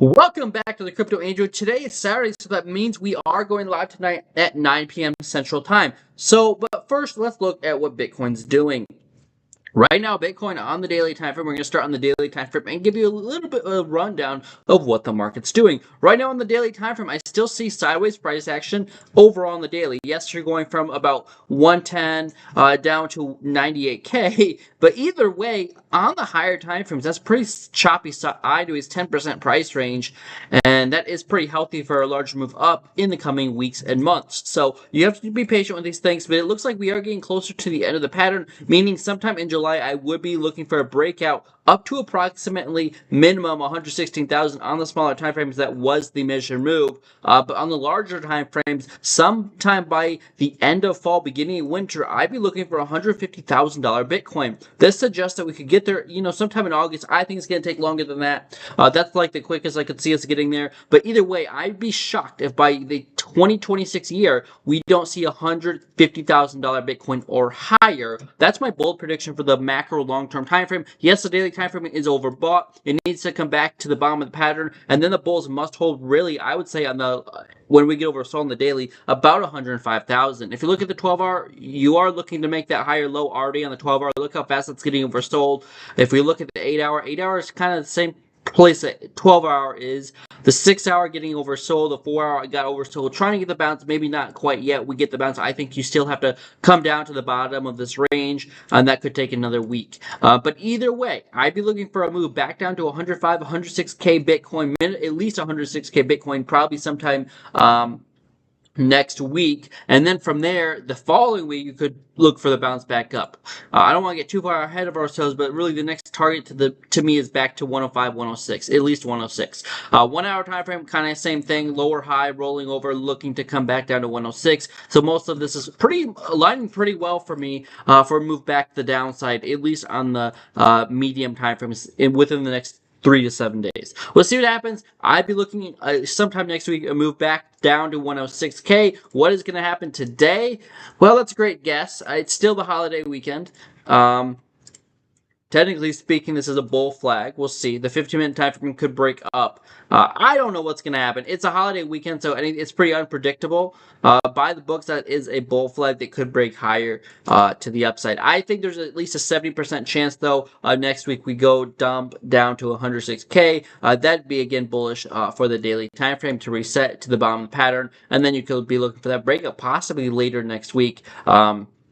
Welcome back to the Crypto Angel. Today is Saturday, so that means we are going live tonight at 9 p.m. Central Time. But first, let's look at what Bitcoin's doing. Right now, Bitcoin on the daily time frame, we're going to start on the daily time frame and give you a little bit of a rundown of what the market's doing. Right now on the daily time frame, I still see sideways price action overall on the daily. Yes, you're going from about 110 down to 98K, but either way, on the higher time frames, that's pretty choppy sideways 10% price range, and that is pretty healthy for a large move up in the coming weeks and months. So you have to be patient with these things, but it looks like we are getting closer to the end of the pattern, meaning sometime in July, I would be looking for a breakout up to approximately minimum 116,000 on the smaller time frames. That was the measured move. But on the larger time frames, sometime by the end of fall, beginning of winter, I'd be looking for $150,000 Bitcoin. This suggests that we could get there, sometime in August. I think it's going to take longer than that. That's like the quickest I could see us getting there. But either way, I'd be shocked if by the 2026 year, we don't see $150,000 Bitcoin or higher. That's my bold prediction for the macro long-term time frame. Yes, the daily time frame is overbought. It needs to come back to the bottom of the pattern, and then the bulls must hold really, I would say, on the when we get oversold on the daily, about 105,000. If you look at the 12-hour, you are looking to make that higher low already on the 12-hour. Look how fast it's getting oversold. If we look at the 8-hour, 8-hour is kind of the same place that 12-hour is. The 6-hour getting oversold, the 4-hour got oversold. Trying to get the bounce, maybe not quite yet. We get the bounce. I think you still have to come down to the bottom of this range, and that could take another week. But either way, I'd be looking for a move back down to 105, 106K Bitcoin, at least 106K Bitcoin, probably sometime next week, and then from there, the following week, you could look for the bounce back up. I don't want to get too far ahead of ourselves, but really the next target to me is back to 105, 106, at least 106. 1 hour time frame, kind of same thing, lower high, rolling over, looking to come back down to 106. So most of this is aligning pretty well for me for a move back to the downside, at least on the medium time frames within the next 3 to 7 days. We'll see what happens. I'd be looking sometime next week a move back down to 106K. What is going to happen today? Well, that's a great guess. It's still the holiday weekend. Technically speaking, this is a bull flag. We'll see. The 15-minute time frame could break up. I don't know what's going to happen. It's a holiday weekend, so it's pretty unpredictable. By the books, that is a bull flag that could break higher to the upside. I think there's at least a 70% chance, though, next week we go dump down to 106K. That'd be, again, bullish for the daily time frame to reset to the bottom of the pattern, and then you could be looking for that breakup possibly later next week.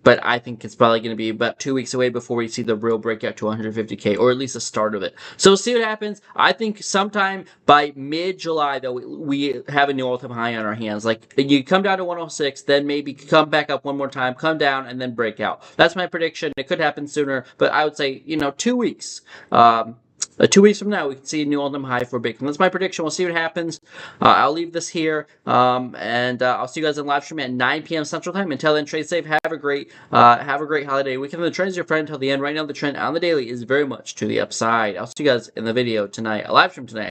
But I think it's probably going to be about 2 weeks away before we see the real breakout to 150K, or at least the start of it. So we'll see what happens. I think sometime by mid-July, though, we have a new all-time high on our hands. Like, you come down to 106, then maybe come back up one more time, come down, and then break out. That's my prediction. It could happen sooner, but I would say, 2 weeks. 2 weeks from now, we can see a new all-time high for Bitcoin. That's my prediction. We'll see what happens. I'll leave this here, and I'll see you guys in live stream at 9 p.m. Central Time. Until then, trade safe. Have a great holiday weekend. The trend is your friend until the end. Right now, the trend on the daily is very much to the upside. I'll see you guys in the video tonight, a live stream tonight.